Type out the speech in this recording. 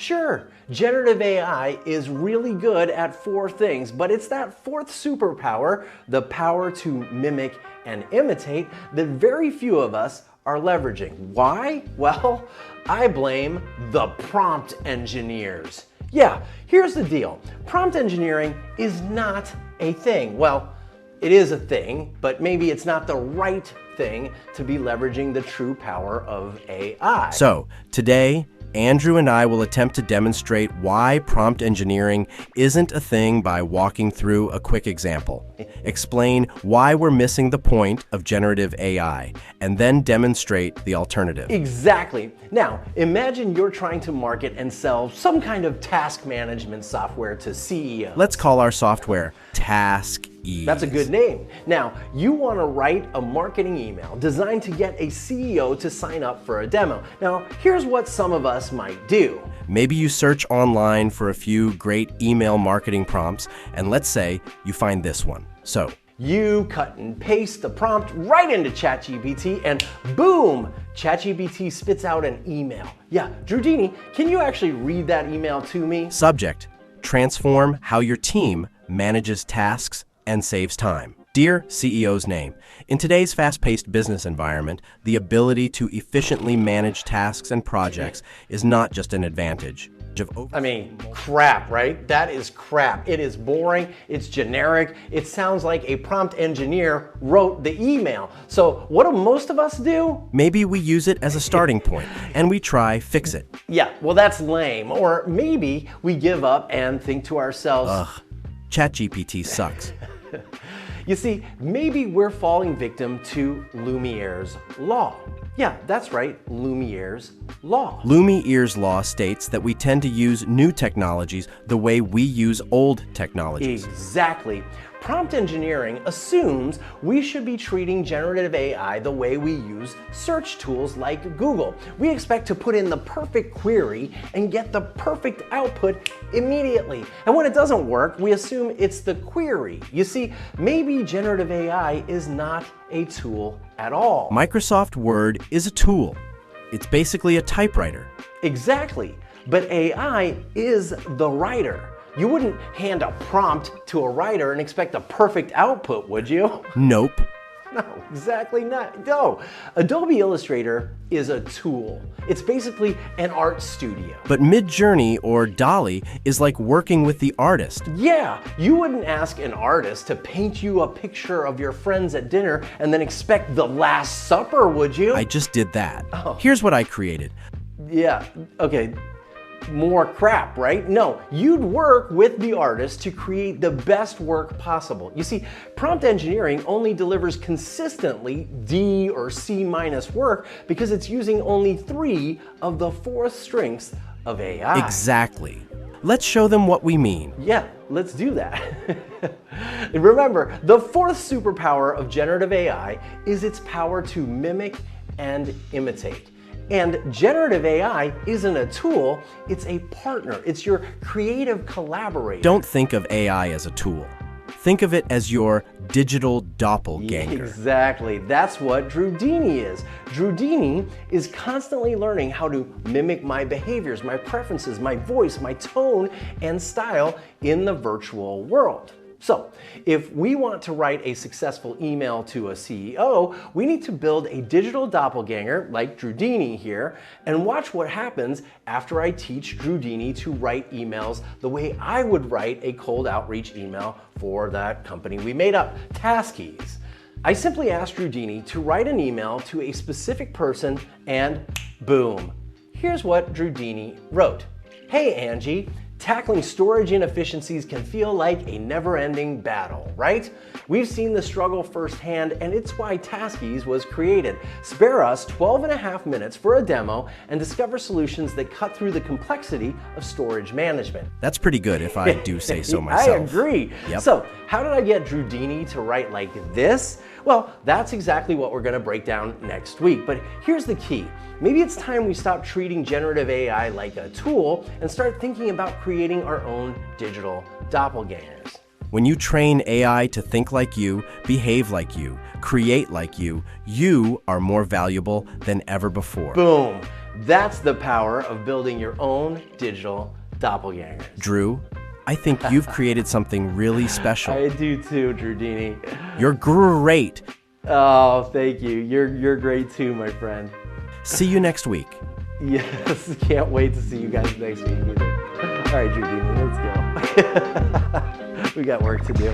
Sure, generative AI is really good at 4 things, but it's that 4th superpower, the power to mimic and imitate, that very few of us are leveraging. Why? Well, I blame the prompt engineers. Yeah, here's the deal. Prompt engineering is not a thing. Well, it is a thing, but maybe it's not the right thing to be leveraging the true power of AI. So, today, Andrew and I will attempt to demonstrate why prompt engineering isn't a thing by walking through a quick example, explain why we're missing the point of generative AI, and then demonstrate the alternative. Exactly. Now, imagine you're trying to market and sell some kind of task management software to CEOs. Let's call our software Task Ease. That's a good name. Now, you want to write a marketing email designed to get a CEO to sign up for a demo. Now, here's what some of us might do. Maybe you search online for a few great email marketing prompts, and let's say you find this one. So, you cut and paste the prompt right into ChatGPT and boom, ChatGPT spits out an email. Yeah, Drewdini, can you actually read that email to me? Subject: transform how your team manages tasks and saves time. Dear CEO's name, in today's fast-paced business environment, the ability to efficiently manage tasks and projects is not just an advantage. I mean, crap, right? That is crap. It is boring, it's generic, it sounds like a prompt engineer wrote the email. So what do most of us do? Maybe we use it as a starting point and we try fix it. Yeah, well that's lame. Or maybe we give up and think to ourselves, ugh, ChatGPT sucks. You see, maybe we're falling victim to Lumiers Law. Yeah, that's right, Lumiers Law. Lumiers Law states that we tend to use new technologies the way we use old technologies. Exactly. Prompt engineering assumes we should be treating generative AI the way we use search tools like Google. We expect to put in the perfect query and get the perfect output immediately. And when it doesn't work, we assume it's the query. You see, maybe generative AI is not a tool at all. Microsoft Word is a tool. It's basically a typewriter. Exactly. But AI is the writer. You wouldn't hand a prompt to a writer and expect a perfect output, would you? Nope. No, exactly not. No. Adobe Illustrator is a tool. It's basically an art studio. But Midjourney or DALL-E is like working with the artist. Yeah, you wouldn't ask an artist to paint you a picture of your friends at dinner and then expect the Last Supper, would you? I just did that. Oh. Here's what I created. Yeah, okay. More crap, right? No, you'd work with the artist to create the best work possible. You see, prompt engineering only delivers consistently D or C- work because it's using only 3 of the 4 strengths of AI. Exactly. Let's show them what we mean. Yeah, let's do that. Remember, the 4th superpower of generative AI is its power to mimic and imitate. And generative AI isn't a tool, it's a partner. It's your creative collaborator. Don't think of AI as a tool. Think of it as your digital doppelganger. Exactly. That's what Drewdini is. Drewdini is constantly learning how to mimic my behaviors, my preferences, my voice, my tone, and style in the virtual world. So, if we want to write a successful email to a CEO, we need to build a digital doppelganger, like Drewdini here, and watch what happens after I teach Drewdini to write emails the way I would write a cold outreach email for that company we made up, Task Ease. I simply asked Drewdini to write an email to a specific person and boom. Here's what Drewdini wrote. Hey Angie, tackling storage inefficiencies can feel like a never-ending battle, right? We've seen the struggle firsthand, and it's why Task Ease was created. Spare us 12.5 minutes for a demo and discover solutions that cut through the complexity of storage management. That's pretty good if I do say so myself. I agree. Yep. So, how did I get Drewdini to write like this? Well, that's exactly what we're going to break down next week. But here's the key. Maybe it's time we stop treating generative AI like a tool and start thinking about creating our own digital doppelgangers. When you train AI to think like you, behave like you, create like you are more valuable than ever before. Boom. That's the power of building your own digital doppelgangers. Drew, I think you've created something really special. I do too, Drewdini. You're great. Oh, thank you. You're great too, my friend. See you next week. Yes, can't wait to see you guys next week either. All right, Drewdini, let's go. We got work to do.